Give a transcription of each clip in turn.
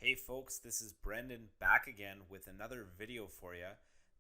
Hey folks, this is Brendan back again with another video for you.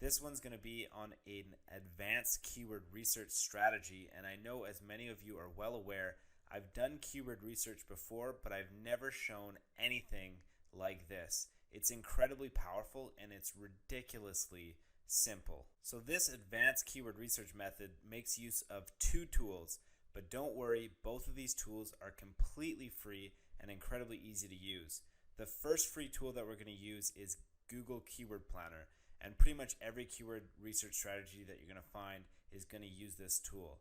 This one's going to be on an advanced keyword research strategy, and I know as many of you are well aware, I've done keyword research before, but I've never shown anything like this. It's incredibly powerful and it's ridiculously simple. So this advanced keyword research method makes use of two tools, but don't worry, both of these tools are completely free and incredibly easy to use. The first free tool that we're going to use is Google Keyword Planner, and pretty much every keyword research strategy that you're going to find is going to use this tool.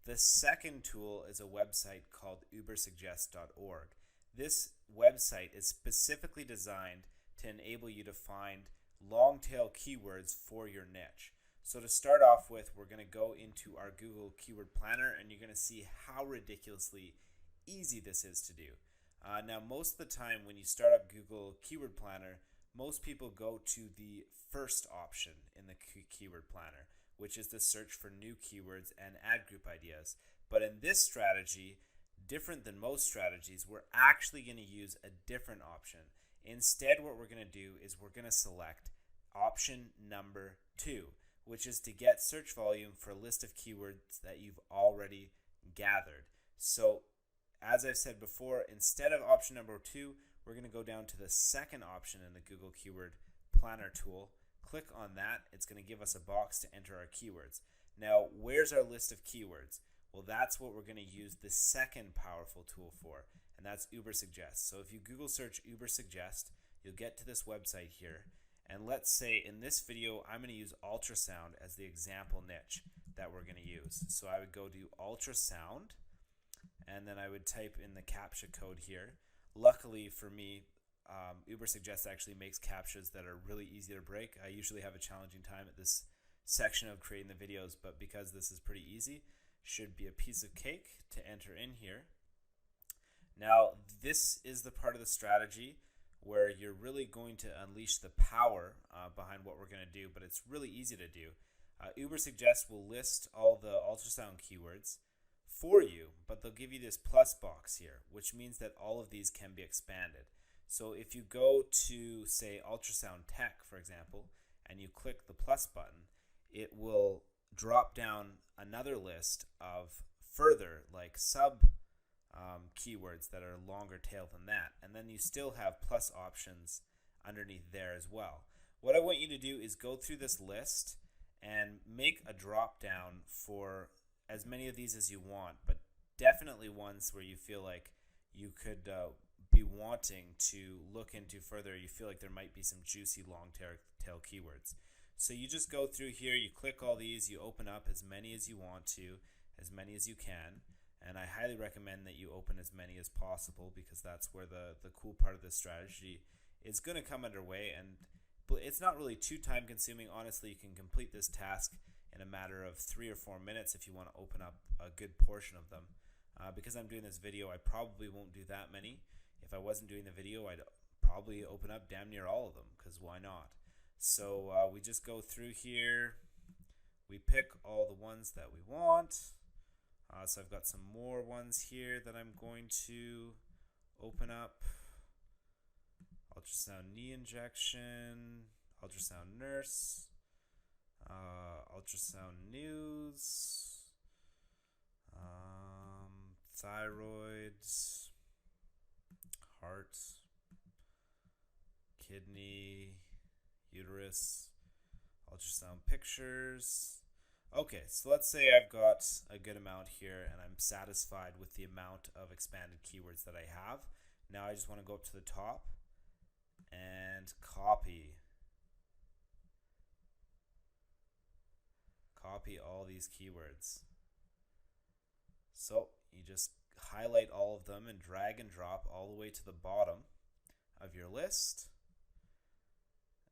The second tool is a website called ubersuggest.org. This website is specifically designed to enable you to find long tail keywords for your niche. So to start off with, we're going to go into our Google Keyword Planner, and you're going to see how ridiculously easy this is to do. Now, most of the time when you start up Google Keyword Planner, most people go to the first option in the Keyword Planner, which is to search for new keywords and ad group ideas. But in this strategy, different than most strategies, we're actually going to use a different option. Instead, what we're going to do is we're going to select option number 2, which is to get search volume for a list of keywords that you've already gathered. So as I've said before, instead of option number 2, we're going to go down to the second option in the Google Keyword Planner tool. Click on that. It's going to give us a box to enter our keywords. Now, where's our list of keywords? Well, that's what we're going to use the second powerful tool for, and that's Ubersuggest. So if you Google search Ubersuggest, you'll get to this website here. And let's say in this video, I'm going to use ultrasound as the example niche that we're going to use. So I would go to ultrasound, and then I would type in the CAPTCHA code here. Luckily for me, Ubersuggest actually makes CAPTCHAs that are really easy to break. I usually have a challenging time at this section of creating the videos, but because this is pretty easy, should be a piece of cake to enter in here. Now, this is the part of the strategy where you're really going to unleash the power behind what we're going to do, but it's really easy to do. Ubersuggest will list all the ultrasound keywords for you, but they'll give you this plus box here, which means that all of these can be expanded. So if you go to, say, ultrasound tech, for example, and you click the plus button, it will drop down another list of further like sub keywords that are longer tail than that, and then you still have plus options underneath there as well. What I want you to do is go through this list and make a drop down for as many of these as you want, but definitely ones where you feel like you could be wanting to look into further. You feel like there might be some juicy long tail keywords. So you just go through here, you click all these, you open up as many as you want to, as many as you can, and I highly recommend that you open as many as possible because that's where the cool part of this strategy is going to come underway. And it's not really too time consuming. Honestly, you can complete this task in a matter of 3 or 4 minutes if you want to open up a good portion of them. Because I'm doing this video, I probably won't do that many. If I wasn't doing the video, I'd probably open up damn near all of them, because why not? So we just go through here, we pick all the ones that we want. So I've got some more ones here that I'm going to open up. Ultrasound knee injection, ultrasound nurse, ultrasound news, thyroid, heart, kidney, uterus, ultrasound pictures. Okay, so let's say I've got a good amount here and I'm satisfied with the amount of expanded keywords that I have. Now I just want to go up to the top and copy all these keywords. So you just highlight all of them and drag and drop all the way to the bottom of your list.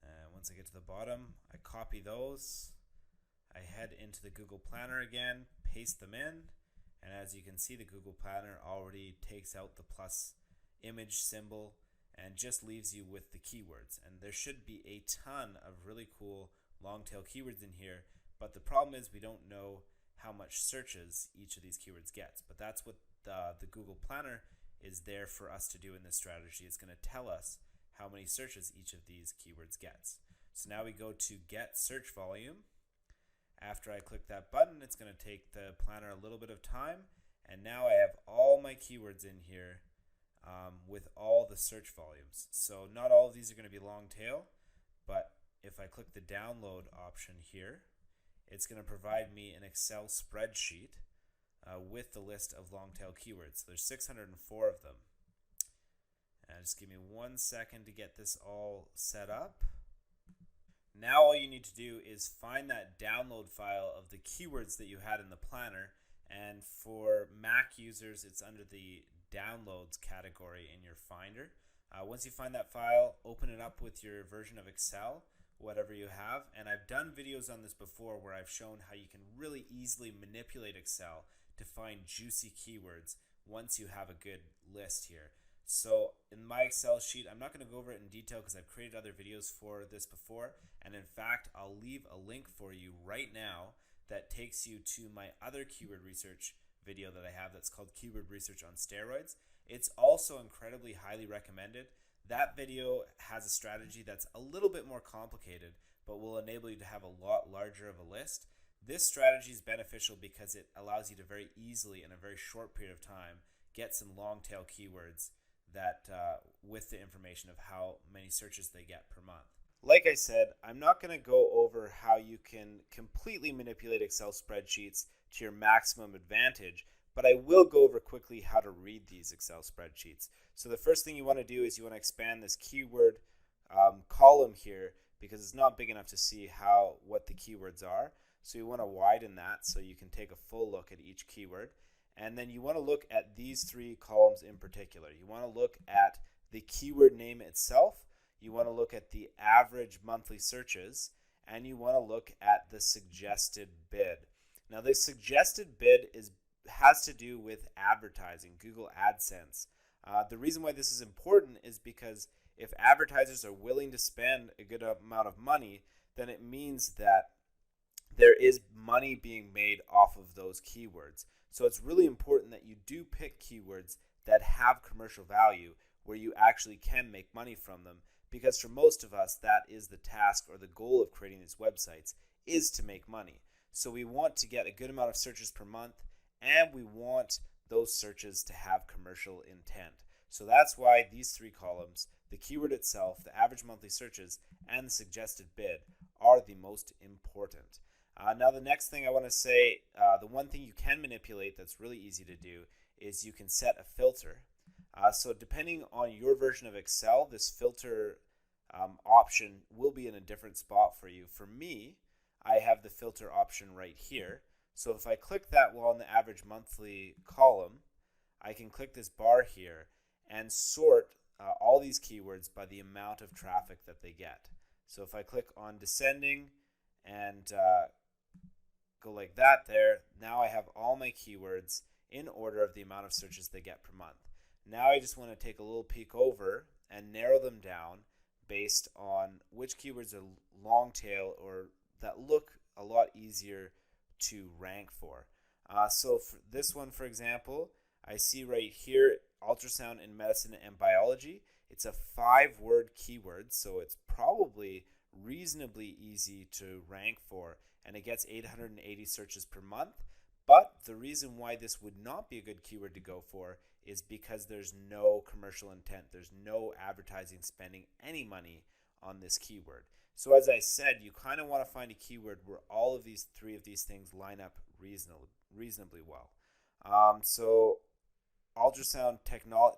And once I get to the bottom, I copy those. I head into the Google Planner again, paste them in, and as you can see, the Google Planner already takes out the plus image symbol and just leaves you with the keywords. And there should be a ton of really cool long tail keywords in here, but the problem is we don't know how much searches each of these keywords gets. But that's what the Google Planner is there for us to do in this strategy. It's going to tell us how many searches each of these keywords gets. So now we go to get search volume. After I click that button, it's going to take the planner a little bit of time, and now I have all my keywords in here with all the search volumes. So not all of these are going to be long tail, but if I click the download option here, it's going to provide me an Excel spreadsheet with the list of long tail keywords. There's 604 of them. And just give me 1 second to get this all set up. Now all you need to do is find that download file of the keywords that you had in the planner, and for Mac users it's under the downloads category in your Finder. Once you find that file, open it up with your version of Excel, whatever you have, and I've done videos on this before where I've shown how you can really easily manipulate Excel to find juicy keywords once you have a good list here. So in my Excel sheet, I'm not going to go over it in detail because I've created other videos for this before, and in fact I'll leave a link for you right now that takes you to my other keyword research video that I have that's called Keyword Research on Steroids. It's also incredibly highly recommended. That video has a strategy that's a little bit more complicated, but will enable you to have a lot larger of a list. This strategy is beneficial because it allows you to very easily, in a very short period of time, get some long tail keywords that with the information of how many searches they get per month. Like I said, I'm not going to go over how you can completely manipulate Excel spreadsheets to your maximum advantage, but I will go over quickly how to read these Excel spreadsheets. So the first thing you want to do is you want to expand this keyword column here because it's not big enough to see what the keywords are. So you want to widen that so you can take a full look at each keyword. And then you want to look at these three columns in particular. You want to look at the keyword name itself, you want to look at the average monthly searches, and you want to look at the suggested bid. Now the suggested bid has to do with advertising, Google AdSense. The reason why this is important is because if advertisers are willing to spend a good amount of money, then it means that there is money being made off of those keywords. So it's really important that you do pick keywords that have commercial value where you actually can make money from them, because for most of us that is the task or the goal of creating these websites, is to make money. So we want to get a good amount of searches per month, and we want those searches to have commercial intent. So that's why these three columns, the keyword itself, the average monthly searches, and the suggested bid, are the most important. Now the next thing I want to say, the one thing you can manipulate that's really easy to do is you can set a filter. So depending on your version of Excel, this filter option will be in a different spot for you. For me, I have the filter option right here. So if I click that while in the average monthly column, I can click this bar here and sort all these keywords by the amount of traffic that they get. So if I click on descending and go like that there, now I have all my keywords in order of the amount of searches they get per month. Now I just want to take a little peek over and narrow them down based on which keywords are long tail or that look a lot easier to rank for. So for this one, for example, I see right here, ultrasound in medicine and biology. It's a 5-word keyword, so it's probably reasonably easy to rank for, and it gets 880 searches per month. But the reason why this would not be a good keyword to go for is because there's no commercial intent. There's no advertising spending any money on this keyword. So as I said, you kind of want to find a keyword where all of these three of these things line up reasonably well. So ultrasound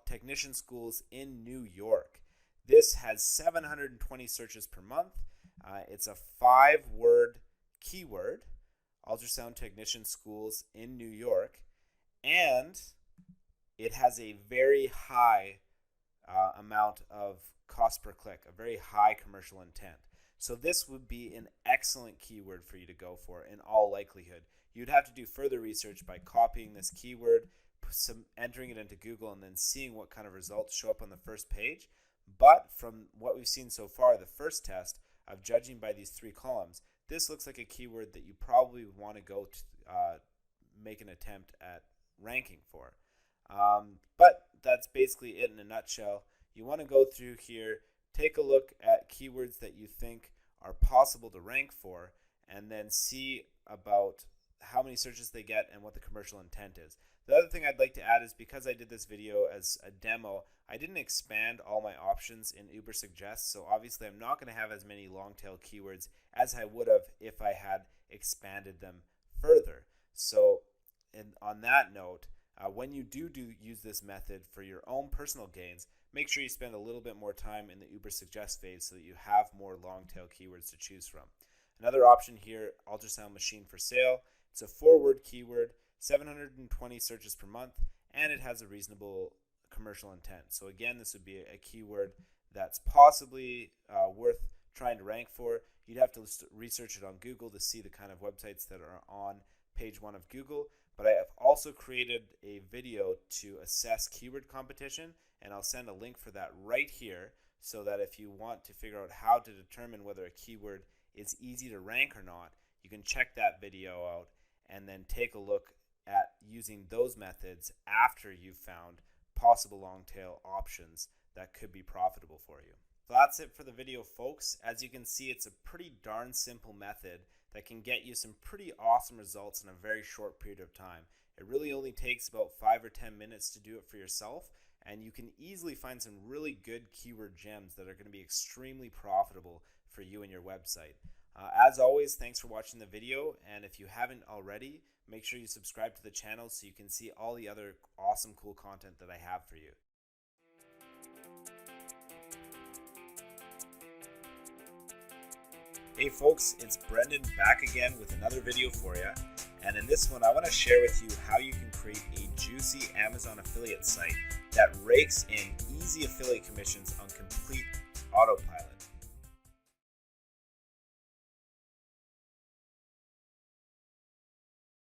technician schools in New York. This has 720 searches per month. It's a 5-word keyword, ultrasound technician schools in New York, and it has a very high amount of cost per click, a very high commercial intent. So this would be an excellent keyword for you to go for in all likelihood. You'd have to do further research by copying this keyword, entering it into Google, and then seeing what kind of results show up on the first page. But from what we've seen so far, the first test of judging by these 3 columns, this looks like a keyword that you probably want to go to make an attempt at ranking for. But that's basically it in a nutshell. You want to go through here, take a look at keywords that you think are possible to rank for, and then see about how many searches they get and what the commercial intent is. The other thing I'd like to add is, because I did this video as a demo, I didn't expand all my options in Ubersuggest, so obviously I'm not going to have as many long tail keywords as I would have if I had expanded them further. So on that note, when you do use this method for your own personal gains, make sure you spend a little bit more time in the Ubersuggest phase so that you have more long tail keywords to choose from. Another option here, ultrasound machine for sale. It's a 4-word keyword, 720 searches per month, and it has a reasonable commercial intent. So again, this would be a keyword that's possibly worth trying to rank for. You'd have to research it on Google to see the kind of websites that are on page 1 of Google, but I have also created a video to assess keyword competition, and I'll send a link for that right here, so that if you want to figure out how to determine whether a keyword is easy to rank or not, you can check that video out and then take a look at using those methods after you've found possible long tail options that could be profitable for you. So that's it for the video, folks. As you can see, it's a pretty darn simple method that can get you some pretty awesome results in a very short period of time. It really only takes about 5 or 10 minutes to do it for yourself, and you can easily find some really good keyword gems that are going to be extremely profitable for you and your website. As always, thanks for watching the video, and if you haven't already, make sure you subscribe to the channel so you can see all the other awesome, cool content that I have for you. Hey folks, it's Brendan back again with another video for you, and in this one I want to share with you how you can create a juicy Amazon affiliate site that rakes in easy affiliate commissions on complete autopilot.